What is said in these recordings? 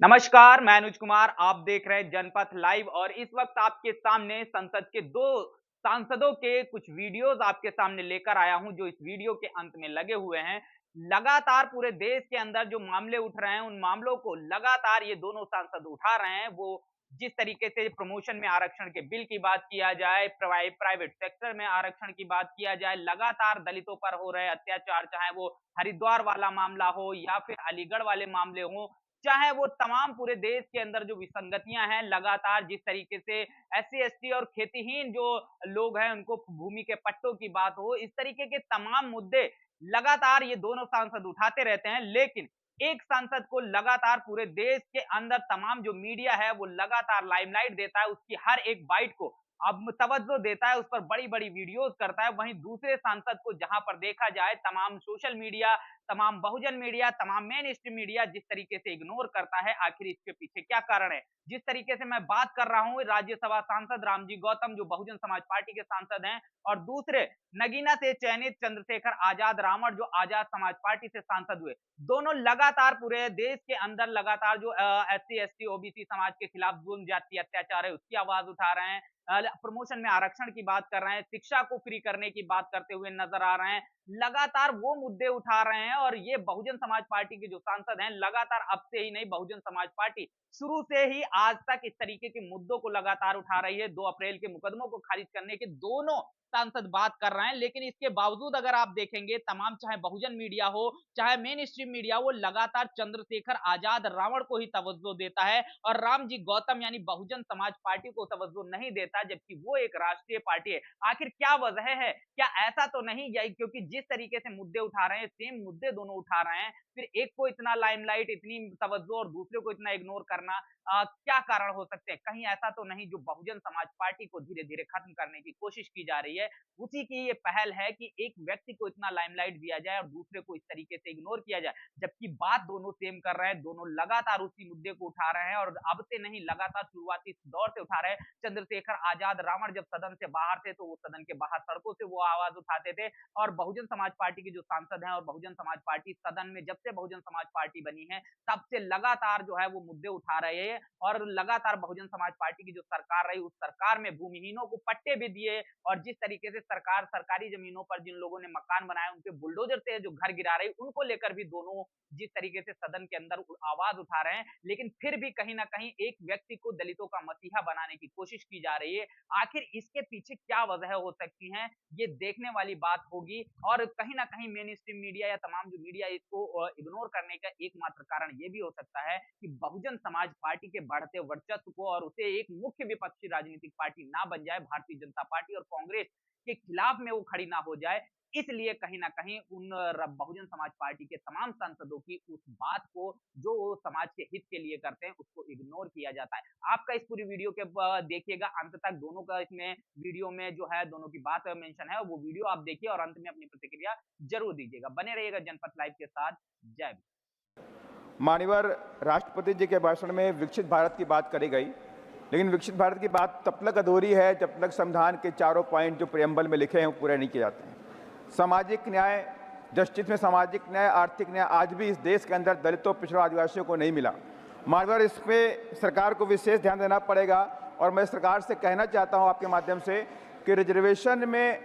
नमस्कार, मैं अनुज कुमार। आप देख रहे हैं जनपथ लाइव और इस वक्त आपके सामने संसद के 2 सांसदों के कुछ वीडियोज़ आपके सामने लेकर आया हूं, जो इस वीडियो के अंत में लगे हुए हैं। लगातार पूरे देश के अंदर जो मामले उठ रहे हैं, उन मामलों को लगातार ये दोनों सांसद उठा रहे हैं। वो जिस तरीके से प्रमोशन में आरक्षण के बिल की बात किया जाए, प्राइवेट सेक्टर में आरक्षण की बात किया जाए, लगातार दलितों पर हो रहे अत्याचार, चाहे वो हरिद्वार वाला मामला हो या फिर अलीगढ़ वाले मामले हों, चाहे वो तमाम पूरे देश के अंदर जो विसंगतियां हैं, लगातार जिस तरीके से एससी एसटी और खेतीहीन जो लोग हैं उनको भूमि के पट्टों की बात हो, इस तरीके के तमाम मुद्दे लगातार ये दोनों सांसद उठाते रहते हैं। लेकिन एक सांसद को लगातार पूरे देश के अंदर तमाम जो मीडिया है वो लगातार लाइमलाइट देता है, उसकी हर एक बाइट को अब तवज्जो देता है, उस पर बड़ी बड़ी वीडियोस करता है। वहीं दूसरे सांसद को जहां पर देखा जाए, तमाम सोशल मीडिया, तमाम बहुजन मीडिया, तमाम मेन स्ट्रीम मीडिया जिस तरीके से इग्नोर करता है, आखिर इसके पीछे क्या कारण है? जिस तरीके से मैं बात कर रहा हूं, राज्यसभा सांसद रामजी गौतम जो बहुजन समाज पार्टी के सांसद हैं, और दूसरे नगीना से चयनित चंद्रशेखर आजाद रावण जो आजाद समाज पार्टी से सांसद हुए। दोनों लगातार पूरे देश के अंदर लगातार जो एससी एसटी ओबीसी समाज के खिलाफ जुल्म ज्यादती अत्याचार है उसकी आवाज उठा रहे हैं। प्रमोशन में आरक्षण की बात कर रहे हैं, शिक्षा को फ्री करने की बात करते हुए नजर आ रहे हैं। लगातार वो मुद्दे उठा रहे हैं और ये बहुजन समाज पार्टी के जो सांसद हैं, लगातार अब से ही नहीं, बहुजन समाज पार्टी शुरू से ही आज तक इस तरीके के मुद्दों को लगातार उठा रही है। 2 अप्रैल के मुकदमों को खारिज करने के दोनों सांसद बात कर रहे हैं, लेकिन इसके बावजूद अगर आप देखेंगे, तमाम चाहे बहुजन मीडिया हो, चाहे मेन स्ट्रीम मीडिया, वो लगातार चंद्रशेखर आजाद रावण को ही तवज्जो देता है और रामजी गौतम यानी बहुजन समाज पार्टी को तवज्जो नहीं देता, जबकि वो एक राष्ट्रीय पार्टी है। आखिर क्या वजह है? क्या ऐसा तो नहीं है क्योंकि जिस तरीके से मुद्दे उठा रहे हैं, सेम मुद्दे दोनों उठा रहे हैं, फिर एक को इतना लाइमलाइट, इतनी तवज्जो और दूसरे को इतना इग्नोर करना, क्या कारण हो सकते हैं? कहीं ऐसा तो नहीं जो बहुजन समाज पार्टी को धीरे-धीरे खत्म करने की कोशिश की जा रही है, उसी की ये पहल है कि एक व्यक्ति को इतना लाइमलाइट दिया जाए और दूसरे को इस तरीके से इग्नोर किया जाए, जबकि बात दोनों सेम कर रहे हैं, दोनों लगातार उसी मुद्दे को उठा रहे हैं और अब से नहीं, लगातार शुरुआती दौर से उठा रहे हैं। चंद्रशेखर आजाद रावण जब सदन से बाहर थे, तो वो सदन के बाहर सड़कों से वो आवाज उठाते थे और बहुजन समाज पार्टी के जो सांसद हैं और बहुजन समाज पार्टी सदन में जब से बहुजन समाज पार्टी बनी है, तब से लगातार जो है वो मुद्दे उठा रहे हैं और लगातार बहुजन समाज पार्टी की जो सरकार रही, उस सरकार में भूमिहीनों को पट्टे भी दिए और जिस तरीके से सरकार सरकारी जमीनों पर जिन लोगों ने मकान बनाए, उनके बुलडोजर से जो घर गिरा रही, उनको लेकर भी दोनों जिस तरीके से सदन के अंदर आवाज उठा रहे हैं, लेकिन फिर भी कहीं ना कहीं एक व्यक्ति को दलितों का मसीहा बनाने की कोशिश की जा रही है। आखिर इसके पीछे क्या वजह हो सकती है, ये देखने वाली बात होगी और कहीं ना कहीं मेन स्ट्रीम मीडिया या तमाम जो मीडिया इसको इग्नोर करने का एकमात्र कारण ये भी हो सकता है कि बहुजन समाज पार्टी के बढ़ते वर्चस्व को और उसे एक मुख्य विपक्षी राजनीतिक पार्टी ना बन जाए, भारतीय जनता पार्टी और कांग्रेस के खिलाफ में वो खड़ी ना हो जाए, इसलिए कहीं ना कहीं उन बहुजन समाज पार्टी के तमाम सांसदों की उस बात को जो वो समाज के हित के लिए करते हैं, उसको इग्नोर किया जाता है। आपका इस पूरी वीडियो के देखिएगा अंत तक, दोनों का इसमें वीडियो में जो है दोनों की बात मेंशन है, वो वीडियो आप देखिए और अंत में अपनी प्रतिक्रिया जरूर दीजिएगा। बने रहिएगा जनपथ लाइव के साथ। जय। माननीय राष्ट्रपति जी के भाषण में विकसित भारत की बात करी गई, लेकिन विकसित भारत की बात तब तक अधूरी है जब तक संविधान के चारों पॉइंट जो प्रियम्बल में लिखे हैं वो पूरे नहीं किए जाते हैं। सामाजिक न्याय, जस्टिस में सामाजिक न्याय, आर्थिक न्याय आज भी इस देश के अंदर दलितों, पिछड़ों, आदिवासियों को नहीं मिला। माननीय इस पर सरकार को विशेष ध्यान देना पड़ेगा और मैं सरकार से कहना चाहता हूँ आपके माध्यम से कि रिजर्वेशन में,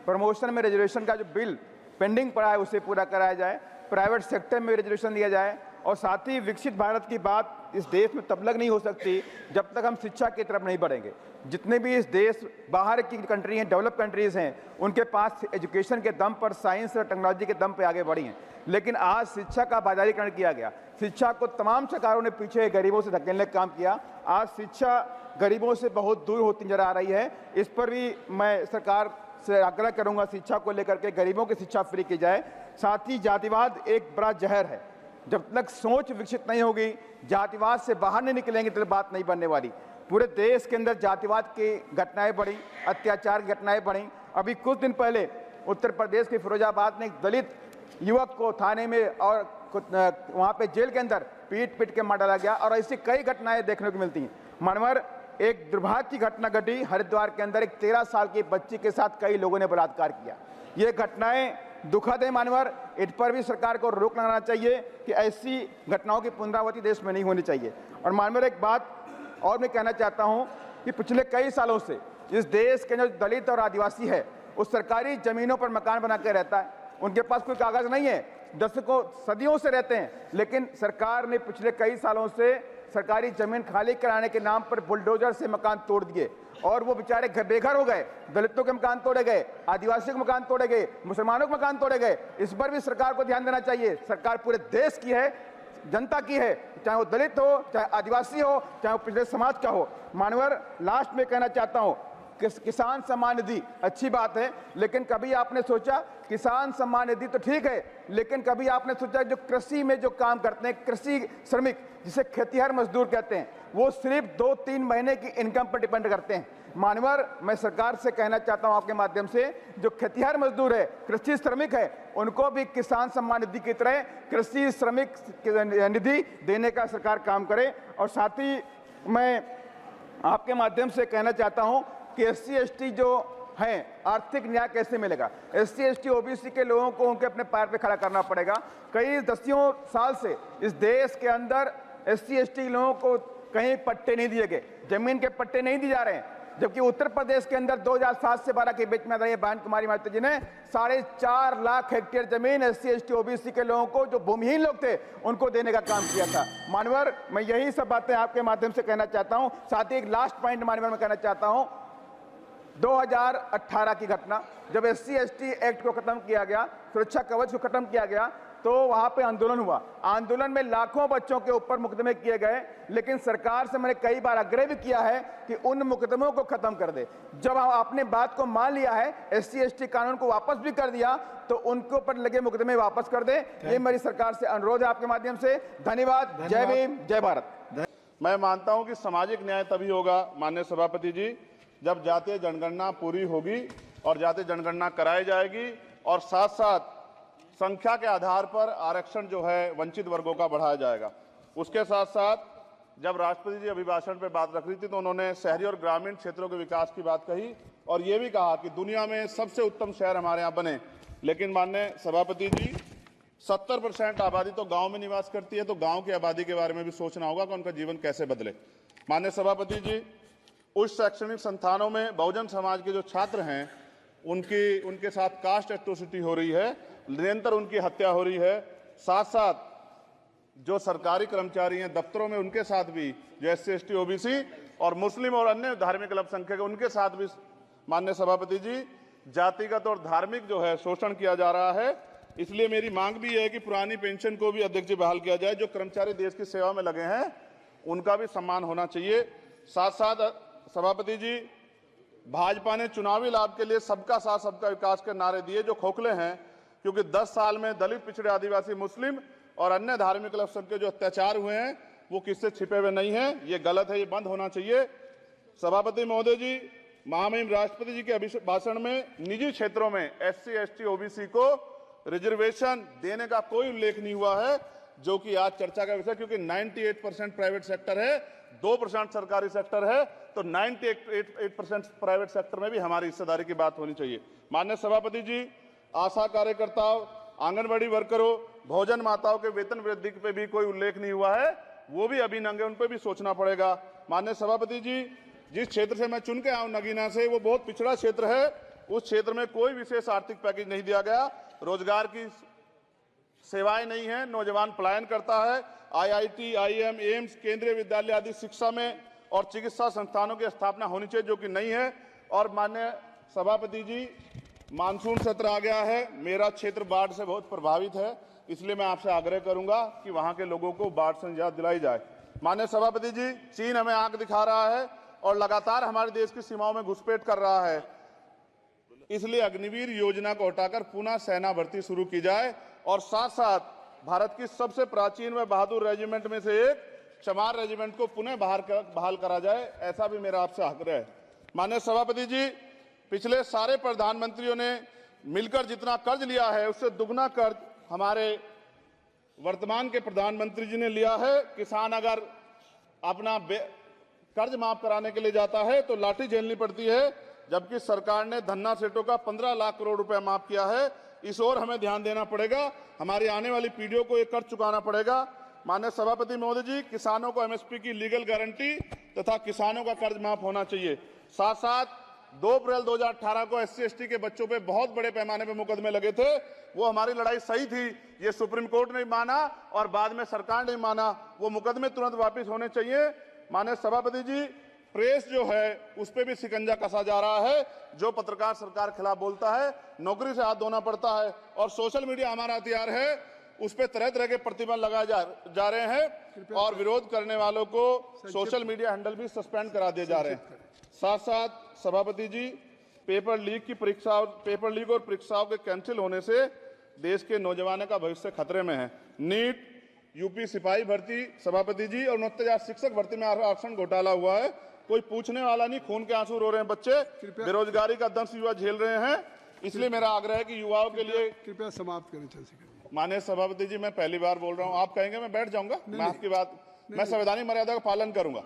प्रमोशन में रिजर्वेशन का जो बिल पेंडिंग पड़ा है उसे पूरा कराया जाए, प्राइवेट सेक्टर में रिजर्वेशन दिया जाए और साथ ही विकसित भारत की बात इस देश में तब तक नहीं हो सकती जब तक हम शिक्षा की तरफ नहीं बढ़ेंगे। जितने भी इस देश बाहर की कंट्री हैं, डेवलप कंट्रीज़ हैं, उनके पास एजुकेशन के दम पर, साइंस और टेक्नोलॉजी के दम पर आगे बढ़ी हैं, लेकिन आज शिक्षा का बाजारीकरण किया गया। शिक्षा को तमाम सरकारों ने पीछे गरीबों से धकेलने का काम किया। आज शिक्षा गरीबों से बहुत दूर होती नजर आ रही है। इस पर भी मैं सरकार से आग्रह करूंगा, शिक्षा को लेकर के गरीबों की शिक्षा फ्री की जाए। साथ ही जातिवाद एक बड़ा जहर है, जब तक सोच विकसित नहीं होगी, जातिवाद से बाहर नहीं निकलेंगे तो बात नहीं बनने वाली। पूरे देश के अंदर जातिवाद की घटनाएं बढ़ी, अत्याचार की घटनाएं बढ़ी। अभी कुछ दिन पहले उत्तर प्रदेश के फिरोजाबाद में एक दलित युवक को थाने में और वहाँ पे जेल के अंदर पीट के मार डाला गया और ऐसी कई घटनाएं देखने को मिलती हैं। मानवर एक दुर्भाग्य की घटना घटी हरिद्वार के अंदर, एक 13 साल की बच्ची के साथ कई लोगों ने बलात्कार किया। ये घटनाएं दुखद है मान्यवर। इस पर भी सरकार को रोक लगाना चाहिए कि ऐसी घटनाओं की पुनरावृत्ति देश में नहीं होनी चाहिए। और मान्यवर एक बात और मैं कहना चाहता हूं कि पिछले कई सालों से इस देश के जो दलित और आदिवासी है उस सरकारी जमीनों पर मकान बना के रहता है। उनके पास कोई कागज नहीं है, दशकों सदियों से रहते हैं, लेकिन सरकार ने पिछले कई सालों से सरकारी जमीन खाली कराने के नाम पर बुलडोजर से मकान तोड़ दिए और वो बेचारे बेघर हो गए। दलितों के मकान तोड़े गए, आदिवासियों के मकान तोड़े गए, मुसलमानों के मकान तोड़े गए। इस पर भी सरकार को ध्यान देना चाहिए। सरकार पूरे देश की है, जनता की है, चाहे वो दलित हो, चाहे आदिवासी हो, चाहे वो पिछड़े समाज का हो। मानवर लास्ट में कहना चाहता हूं, किसान सम्मान निधि अच्छी बात है, लेकिन कभी आपने सोचा किसान सम्मान निधि तो ठीक है, लेकिन कभी आपने सोचा जो कृषि में जो काम करते हैं, कृषि श्रमिक जिसे खेतिहर मजदूर कहते हैं, वो सिर्फ 2-3 महीने की इनकम पर डिपेंड करते हैं। मानवर मैं सरकार से कहना चाहता हूं आपके माध्यम से, जो खेतिहर मजदूर है, कृषि श्रमिक है, उनको भी किसान सम्मान निधि की तरह कृषि श्रमिक निधि देने का सरकार काम करे। और साथ ही मैं आपके माध्यम से कहना चाहता हूं कि SC/ST जो हैं आर्थिक न्याय कैसे मिलेगा। SC/ST OBC के लोगों को उनके अपने पैर पे खड़ा करना पड़ेगा। कई दसियों साल से इस देश के अंदर SC/ST लोगों को कहीं पट्टे नहीं दिए गए, जमीन के पट्टे नहीं दिए जा रहे हैं, जबकि उत्तर प्रदेश के अंदर 2007 से 12 के बीच में आदरणीय बहन कुमारी मायावती जी ने 4.5 लाख हेक्टेयर जमीन SC/ST OBC के लोगों को, जो भूमिहीन लोग थे, उनको देने का काम किया था। मानवर मैं यही सब बातें आपके माध्यम से कहना चाहता हूं। साथ ही एक लास्ट पॉइंट मानवर मैं कहना चाहता हूं, 2018 की घटना, जब SC/ST एक्ट को खत्म किया गया, सुरक्षा कवच को खत्म किया गया, तो वहां पे आंदोलन हुआ। आंदोलन में लाखों बच्चों के ऊपर मुकदमे किए गए, लेकिन सरकार से मैंने कई बार आग्रह भी किया है कि उन मुकदमों को खत्म कर दे। जब आपने बात को मान लिया है, SC/ST कानून को वापस भी कर दिया, तो उनके ऊपर लगे मुकदमे वापस कर दे। ये मेरी सरकार से अनुरोध है आपके माध्यम से। धन्यवाद। जय भीम, जय भारत। मैं मानता हूं कि सामाजिक न्याय तभी होगा माननीय सभापति जी, जब जातीय जनगणना पूरी होगी और जातीय जनगणना कराई जाएगी और साथ साथ संख्या के आधार पर आरक्षण जो है वंचित वर्गों का बढ़ाया जाएगा। उसके साथ साथ जब राष्ट्रपति जी अभिभाषण पर बात रख रही थी तो उन्होंने शहरी और ग्रामीण क्षेत्रों के विकास की बात कही और ये भी कहा कि दुनिया में सबसे उत्तम शहर हमारे यहाँ बने। लेकिन माननीय सभापति जी, 70% आबादी तो गाँव में निवास करती है, तो गाँव की आबादी के बारे में भी सोचना होगा कि उनका जीवन कैसे बदले। माननीय सभापति जी, उच्च शैक्षणिक संस्थानों में बहुजन समाज के जो छात्र हैं उनके साथ कास्ट एट्रोसिटी हो रही है, निरंतर उनकी हत्या हो रही है। साथ साथ जो सरकारी कर्मचारी हैं दफ्तरों में, उनके साथ भी जो SC/ST OBC और मुस्लिम और अन्य धार्मिक अल्पसंख्यक उनके साथ भी माननीय सभापति जी जातिगत और धार्मिक जो है शोषण किया जा रहा है। इसलिए मेरी मांग भी है कि पुरानी पेंशन को भी अध्यक्ष जी बहाल किया जाए। जो कर्मचारी देश की सेवा में लगे हैं उनका भी सम्मान होना चाहिए। साथ साथ सभापति जी, भाजपा ने चुनावी लाभ के लिए सबका साथ सबका विकास के नारे दिए जो खोखले हैं, क्योंकि 10 साल में दलित, पिछड़े, आदिवासी, मुस्लिम और अन्य धार्मिक अल्पसंख्यक जो अत्याचार हुए हैं वो किससे छिपे हुए नहीं हैं। ये गलत है, ये बंद होना चाहिए। सभापति महोदय जी, महामहिम राष्ट्रपति जी के अभिभाषण में निजी क्षेत्रों में SC/ST OBC को रिजर्वेशन देने का कोई उल्लेख नहीं हुआ है, जो कि आज चर्चा का विषय, क्योंकि 98% प्राइवेट सेक्टर है, 2% सरकारी सेक्टर है, तो 98% प्राइवेट सेक्टर में भी हमारी हिस्सेदारी की बात होनी चाहिए। माननीय सभापति जी, आशा कार्यकर्ताओं, आंगनबाड़ी वर्करों, भोजन माताओं के वेतन वृद्धि पे भी कोई उल्लेख नहीं हुआ है, वो भी अभी नंगे, उन पर भी सोचना पड़ेगा। माननीय सभापति जी, जिस क्षेत्र से मैं चुन के आऊं नगीना से, वो बहुत पिछड़ा क्षेत्र है, उस क्षेत्र में कोई विशेष आर्थिक पैकेज नहीं दिया गया, रोजगार की सेवाएं नहीं है, नौजवान पलायन करता है। IIT, IIM, एम्स, केंद्रीय विद्यालय आदि शिक्षा में और चिकित्सा संस्थानों की स्थापना होनी चाहिए, जो कि नहीं है। और माननीय सभापति जी, मानसून सत्र आ गया है, मेरा क्षेत्र बाढ़ से बहुत प्रभावित है, इसलिए मैं आपसे आग्रह करूंगा कि वहां के लोगों को बाढ़ से निजात दिलाई जाए। माननीय सभापति जी, चीन हमें आंख दिखा रहा है और लगातार हमारे देश की सीमाओं में घुसपैठ कर रहा है, इसलिए अग्निवीर योजना को हटाकर पुनः सेना भर्ती शुरू की जाए और साथ साथ भारत की सबसे प्राचीन व बहादुर रेजिमेंट में से एक चमार रेजिमेंट को पुनः बहाल करा जाए, ऐसा भी मेरा आपसे आग्रह है। माननीय सभापति जी, पिछले सारे प्रधानमंत्रियों ने मिलकर जितना कर्ज लिया है उससे दुगना कर्ज हमारे वर्तमान के प्रधानमंत्री जी ने लिया है। किसान अगर अपना कर्ज माफ कराने के लिए जाता है तो लाठी झेलनी पड़ती है, जबकि सरकार ने धन्ना सेठों का 15 लाख करोड़ रुपया माफ किया है। इस ओर हमें ध्यान देना पड़ेगा। हमारी आने वाली पीढ़ियों को ये कर्ज चुकाना पड़ेगा। माननीय सभापति महोदय जी, किसानों को एमएसपी की लीगल गारंटी तथा किसानों का कर्ज माफ होना चाहिए। साथ साथ 2 अप्रैल 2018 को SC/ST के बच्चों पे बहुत बड़े पैमाने पे मुकदमे लगे थे। वो हमारी लड़ाई सही थी, ये सुप्रीम कोर्ट ने माना और बाद में सरकार ने माना। वो मुकदमे तुरंत वापस होने चाहिए। माननीय सभापति जी, प्रेस जो है उस पर भी शिकंजा कसा जा रहा है। जो पत्रकार सरकार के खिलाफ बोलता है, नौकरी से हाथ धोना पड़ता है। और सोशल मीडिया हमारा हथियार है, उस पर तरह तरह के प्रतिबंध लगाए जा रहे हैं और विरोध करने वालों को सोशल मीडिया हैंडल भी सस्पेंड करा दिए जा रहे हैं। साथ साथ सभापति जी, पेपर लीक और परीक्षाओं के कैंसिल होने से देश के नौजवानों का भविष्य खतरे में है। नीट, यूपी सिपाही भर्ती सभापति जी और 29,000 शिक्षक भर्ती में आरक्षण घोटाला हुआ है। कोई पूछने वाला नहीं, खून के आंसू रो रहे हैं बच्चे, बेरोजगारी का दंश युवा झेल रहे हैं। इसलिए मेरा आग्रह है कि युवाओं के लिए कृपया समाप्त करें चंद्रशेखर जी। माननीय सभापति जी, मैं पहली बार बोल रहा हूं, आप कहेंगे मैं बैठ जाऊंगा। मैं आपकी बात, मैं संवैधानिक मर्यादा का पालन करूंगा,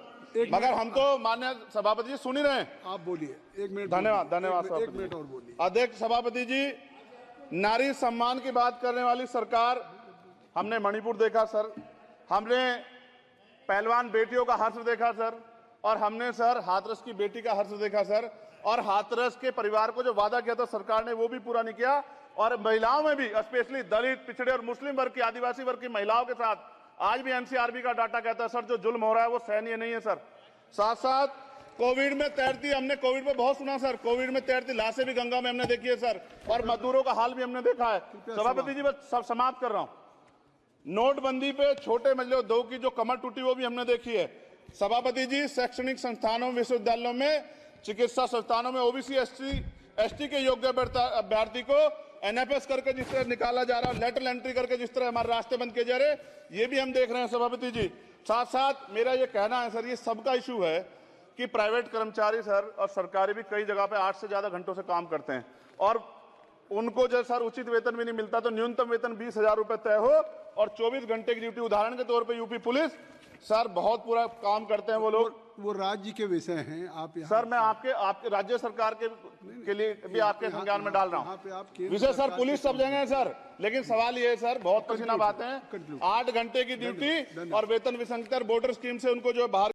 मगर हम तो माननीय सभापति जी सुन ही रहे हैं। आप बोलिए, 1 मिनट। धन्यवाद। 1 मिनट और बोलिए। अध्यक्ष सभापति जी, नारी सम्मान की बात करने वाली सरकार, हमने मणिपुर देखा सर, हमने पहलवान बेटियों का हर्ष देखा सर, और हमने सर हाथरस की बेटी का हर्ष देखा सर, और हाथरस के परिवार को जो वादा किया था सरकार ने वो भी पूरा नहीं किया। और महिलाओं में भी, स्पेशली दलित, पिछड़े और मुस्लिम वर्ग की, आदिवासी वर्ग की महिलाओं के साथ आज भी NCRB का डाटा कहता है सर, जो जुल्म हो रहा है वो सहनीय नहीं है सर। साथ साथ कोविड में तैरती, हमने कोविड में बहुत सुना सर, कोविड में तैरती लाशें भी गंगा में हमने देखी है सर, और मजदूरों का हाल भी हमने देखा है। सभापति जी, बस सब समाप्त कर रहा हूं। नोटबंदी पे छोटे मजले उद्योग की जो कमर टूटी वो भी हमने देखी है। सभापति जी, शैक्षणिक संस्थानों, विश्वविद्यालयों में, चिकित्सा संस्थानों में OBC ST के योग्य अभ्यर्थी को NFS करके जिस तरह निकाला जा रहा है, लेटरल एंट्री करके जिस तरह हमारे रास्ते बंद किए जा रहे, ये भी हम देख रहे हैं सभापति जी। साथ साथ मेरा ये कहना है सर, ये सबका इशू है कि प्राइवेट कर्मचारी सर और सरकारी भी कई जगह पे 8 से ज्यादा घंटों से काम करते हैं और उनको जो सर उचित वेतन भी नहीं मिलता। तो न्यूनतम वेतन 20,000 रुपए तय हो और 24 घंटे की ड्यूटी। उदाहरण के तौर पर यूपी पुलिस सर बहुत पूरा काम करते हैं वो लोग। वो राज्य के विषय हैं, आप यहाँ सर मैं आपके राज्य सरकार के लिए भी आपके संज्ञान में डाल रहा हूँ विषय सर। पुलिस सब जगह है सर, लेकिन सवाल ये है सर, बहुत पसीना बातें हैं, 8 घंटे की ड्यूटी और वेतन विसंगति, बॉर्डर स्कीम से उनको जो बाहर